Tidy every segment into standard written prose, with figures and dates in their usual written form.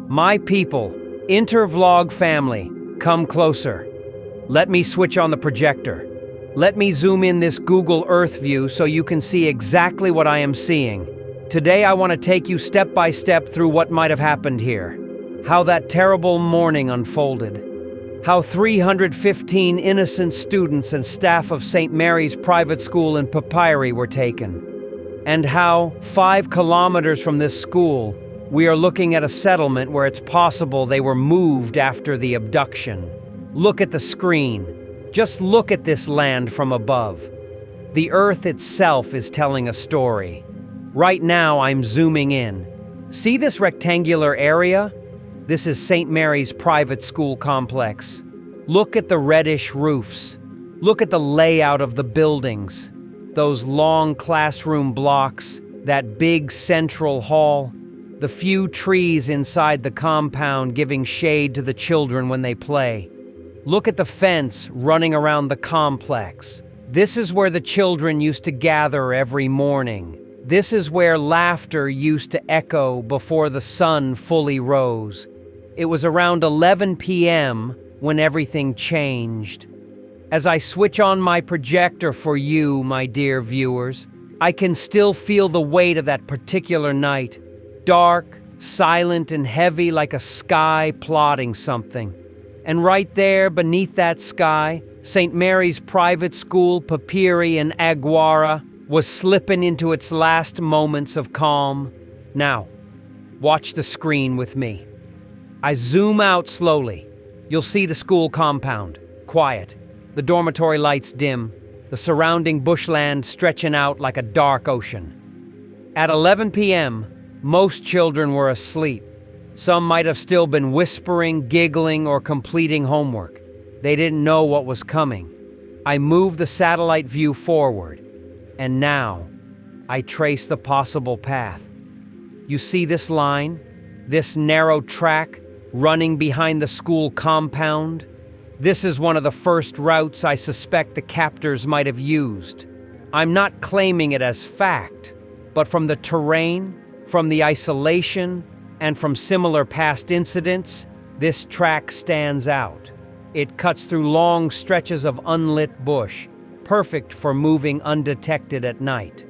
My people, Intervlog family, come closer. Let me switch on the projector. Let me zoom in this Google Earth view so you can see exactly what I am seeing. Today I want to take you step by step through what might have happened here. How that terrible morning unfolded. How 315 innocent students and staff of St. Mary's private school in Papyri were taken. And how, 5 kilometers from this school, we are looking at a settlement where it's possible they were moved after the abduction. Look at the screen. Just look at this land from above. The Earth itself is telling a story. Right now, I'm zooming in. See this rectangular area? This is St. Mary's private school complex. Look at the reddish roofs. Look at the layout of the buildings. Those long classroom blocks, that big central hall, the few trees inside the compound giving shade to the children when they play. Look at the fence running around the complex. This is where the children used to gather every morning. This is where laughter used to echo before the sun fully rose. It was around 11 p.m. when everything changed. As I switch on my projector for you, my dear viewers, I can still feel the weight of that particular night. Dark, silent, and heavy like a sky plotting something. And right there, beneath that sky, St. Mary's private school, Papyri in Aguara, was slipping into its last moments of calm. Now, watch the screen with me. I zoom out slowly. You'll see the school compound, quiet, the dormitory lights dim, the surrounding bushland stretching out like a dark ocean. At 11 p.m., most children were asleep. Some might have still been whispering, giggling, or completing homework. They didn't know what was coming. I moved the satellite view forward, and now I trace the possible path. You see this line? This narrow track running behind the school compound? This is one of the first routes I suspect the captors might have used. I'm not claiming it as fact, but from the terrain, from the isolation, and from similar past incidents, this track stands out. It cuts through long stretches of unlit bush, perfect for moving undetected at night.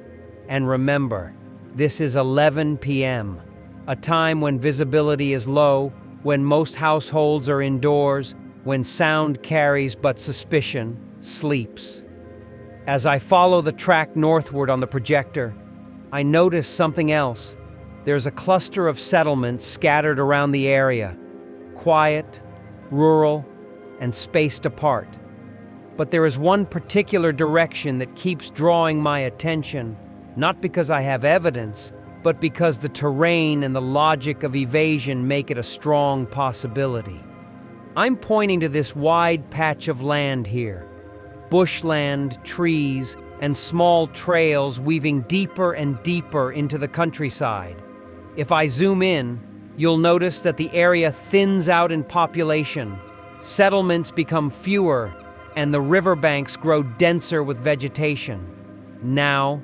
And remember, this is 11 p.m., a time when visibility is low, when most households are indoors, when sound carries but suspicion sleeps. As I follow the track northward on the projector, I notice something else. There's a cluster of settlements scattered around the area, quiet, rural, and spaced apart. But there is one particular direction that keeps drawing my attention, not because I have evidence, but because the terrain and the logic of evasion make it a strong possibility. I'm pointing to this wide patch of land here. Bushland, trees, and small trails weaving deeper and deeper into the countryside. If I zoom in, you'll notice that the area thins out in population. Settlements become fewer, and the riverbanks grow denser with vegetation. Now,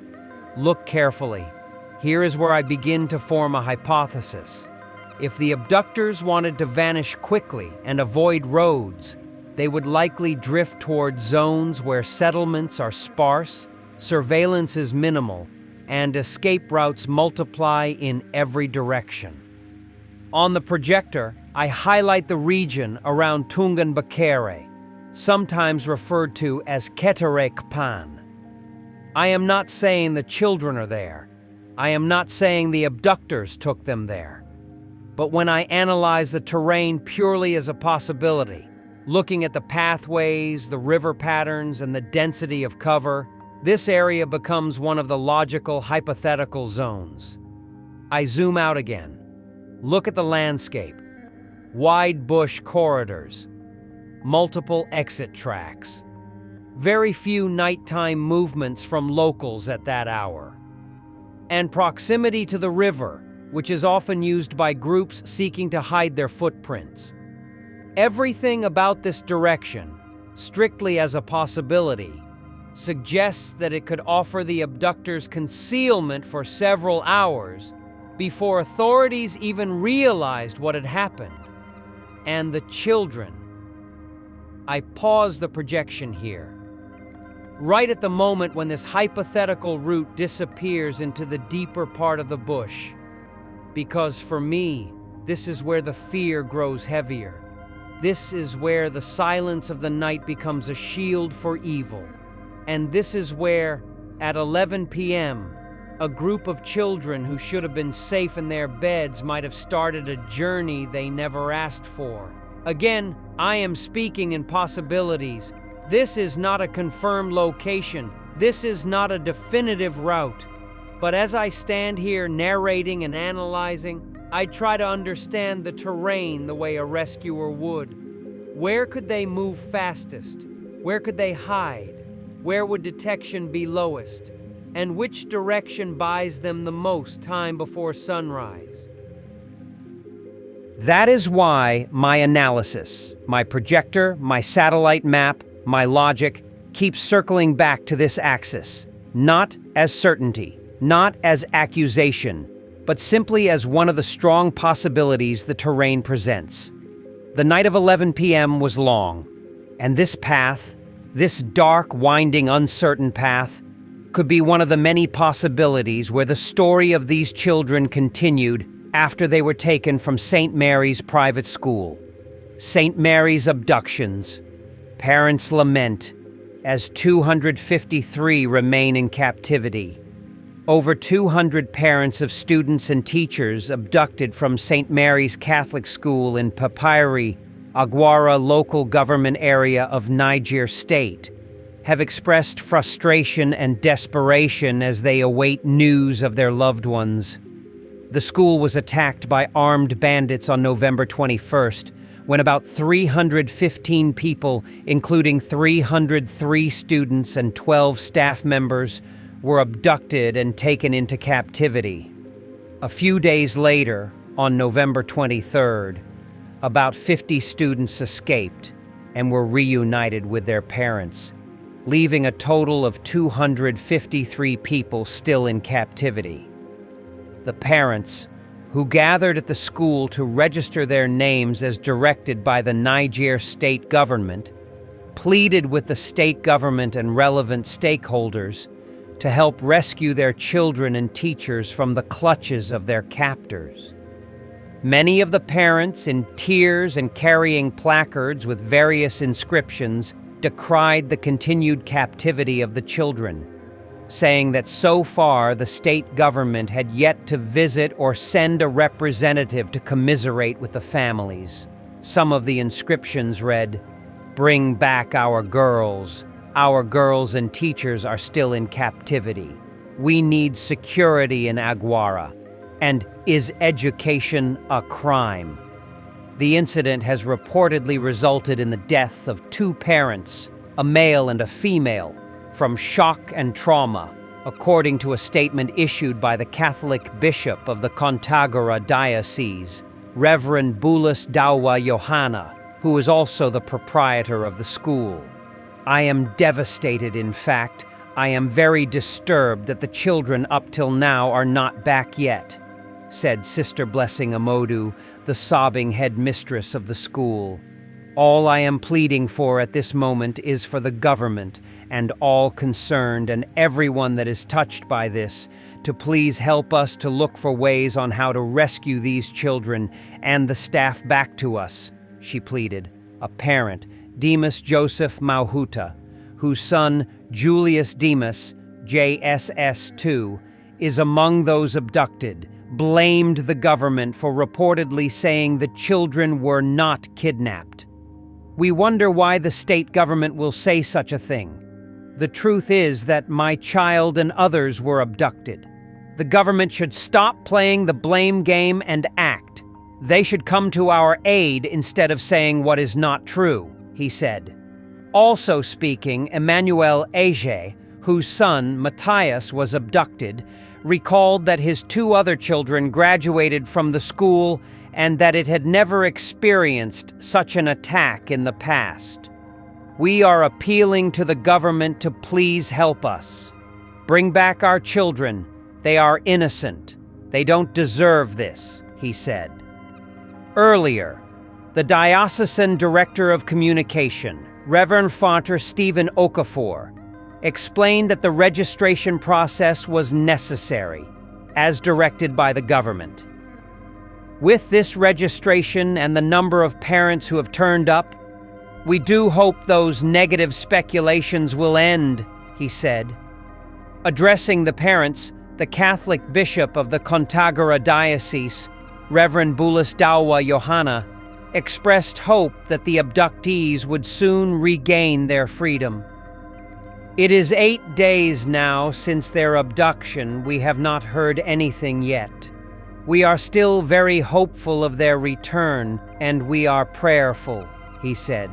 look carefully. Here is where I begin to form a hypothesis. If the abductors wanted to vanish quickly and avoid roads, they would likely drift toward zones where settlements are sparse, surveillance is minimal, and escape routes multiply in every direction. On the projector, I highlight the region around Tungan Bakere, sometimes referred to as Keterek Pan. I am not saying the children are there. I am not saying the abductors took them there. But when I analyze the terrain purely as a possibility, looking at the pathways, the river patterns, and the density of cover, this area becomes one of the logical hypothetical zones. I zoom out again. Look at the landscape. Wide bush corridors. Multiple exit tracks. Very few nighttime movements from locals at that hour. And proximity to the river, which is often used by groups seeking to hide their footprints. Everything about this direction, strictly as a possibility, suggests that it could offer the abductors concealment for several hours before authorities even realized what had happened. And the children. I pause the projection here. Right at the moment when this hypothetical route disappears into the deeper part of the bush. Because for me, this is where the fear grows heavier. This is where the silence of the night becomes a shield for evil. And this is where, at 11 p.m., a group of children who should have been safe in their beds might have started a journey they never asked for. Again, I am speaking in possibilities. This is not a confirmed location. This is not a definitive route. But as I stand here narrating and analyzing, I try to understand the terrain the way a rescuer would. Where could they move fastest? Where could they hide? Where would detection be lowest? And which direction buys them the most time before sunrise? That is why my analysis, my projector, my satellite map, my logic keeps circling back to this axis, not as certainty, not as accusation, but simply as one of the strong possibilities the terrain presents. The night of 11 p.m. was long, and this path, this dark, winding, uncertain path, could be one of the many possibilities where the story of these children continued after they were taken from St. Mary's private school. St. Mary's abductions. Parents lament as 253 remain in captivity. Over 200 parents of students and teachers abducted from St. Mary's Catholic School in Papyri, Aguara local government area of Niger State, have expressed frustration and desperation as they await news of their loved ones. The school was attacked by armed bandits on November 21st, when about 315 people, including 303 students and 12 staff members, were abducted and taken into captivity. A few days later, on November 23rd, about 50 students escaped and were reunited with their parents, leaving a total of 253 people still in captivity. The parents, who gathered at the school to register their names as directed by the Niger State government, pleaded with the state government and relevant stakeholders to help rescue their children and teachers from the clutches of their captors. Many of the parents, in tears and carrying placards with various inscriptions, decried the continued captivity of the children, saying that so far the state government had yet to visit or send a representative to commiserate with the families. Some of the inscriptions read, "Bring back our girls. Our girls and teachers are still in captivity. We need security in Aguara. And is education a crime?" The incident has reportedly resulted in the death of 2 parents, a male and a female, from shock and trauma, according to a statement issued by the Catholic Bishop of the Kontagora Diocese, Reverend Bulus Dawa Johanna, who is also the proprietor of the school. "I am devastated, in fact. I am very disturbed that the children up till now are not back yet," said Sister Blessing Amodu, the sobbing headmistress of the school. "All I am pleading for at this moment is for the government and all concerned and everyone that is touched by this to please help us to look for ways on how to rescue these children and the staff back to us," she pleaded. A parent, Demas Joseph Mauhuta, whose son Julius Demas, JSS2, is among those abducted, blamed the government for reportedly saying the children were not kidnapped. We wonder why the state government will say such a thing. The truth is that my child and others were abducted. The government should stop playing the blame game and act. They should come to our aid instead of saying what is not true, he said. Also speaking, Emmanuel Age, whose son, Matthias, was abducted, recalled that his 2 other children graduated from the school and that it had never experienced such an attack in the past. We are appealing to the government to please help us. Bring back our children. They are innocent. They don't deserve this, he said. Earlier, the Diocesan Director of Communication, Reverend Father Stephen Okafor, explained that the registration process was necessary, as directed by the government. With this registration and the number of parents who have turned up, we do hope those negative speculations will end, he said. Addressing the parents, the Catholic Bishop of the Kontagara Diocese, Reverend Bulas Dawa Johanna, expressed hope that the abductees would soon regain their freedom. It is 8 days now since their abduction. We have not heard anything yet. We are still very hopeful of their return, and we are prayerful, he said.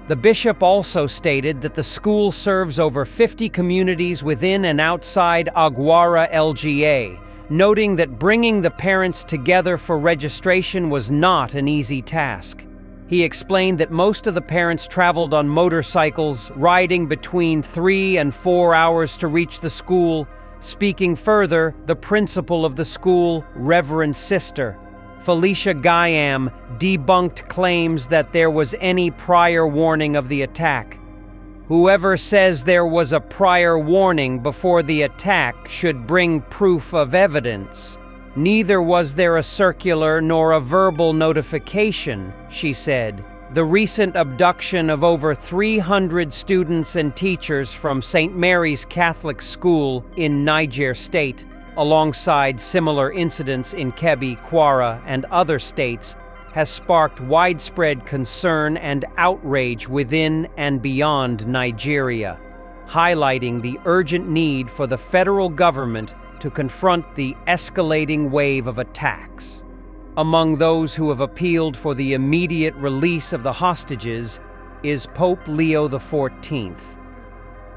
The bishop also stated that the school serves over 50 communities within and outside Aguara LGA, noting that bringing the parents together for registration was not an easy task. He explained that most of the parents traveled on motorcycles, riding between 3 and 4 hours to reach the school. Speaking further, the principal of the school, Reverend Sister Felicia Guyam, debunked claims that there was any prior warning of the attack. Whoever says there was a prior warning before the attack should bring proof of evidence. Neither was there a circular nor a verbal notification, she said. The recent abduction of over 300 students and teachers from St. Mary's Catholic School in Niger State, alongside similar incidents in Kebbi, Kwara, and other states, has sparked widespread concern and outrage within and beyond Nigeria, highlighting the urgent need for the federal government to confront the escalating wave of attacks. Among those who have appealed for the immediate release of the hostages is Pope Leo XIV.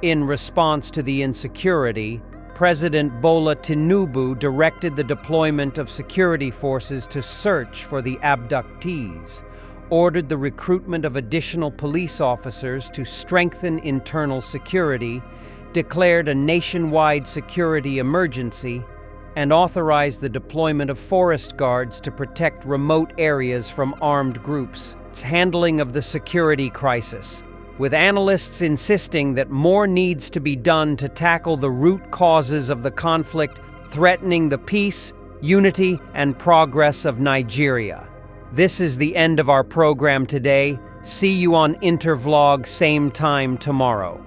In response to the insecurity, President Bola Tinubu directed the deployment of security forces to search for the abductees, ordered the recruitment of additional police officers to strengthen internal security, declared a nationwide security emergency, and authorized the deployment of forest guards to protect remote areas from armed groups. Its handling of the security crisis, with analysts insisting that more needs to be done to tackle the root causes of the conflict threatening the peace, unity, and progress of Nigeria. This is the end of our program today. See you on Intervlog same time tomorrow.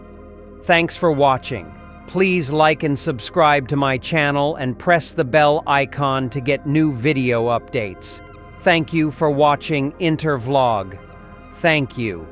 Thanks for watching. Please like and subscribe to my channel and press the bell icon to get new video updates. Thank you for watching Intervlog. Thank you.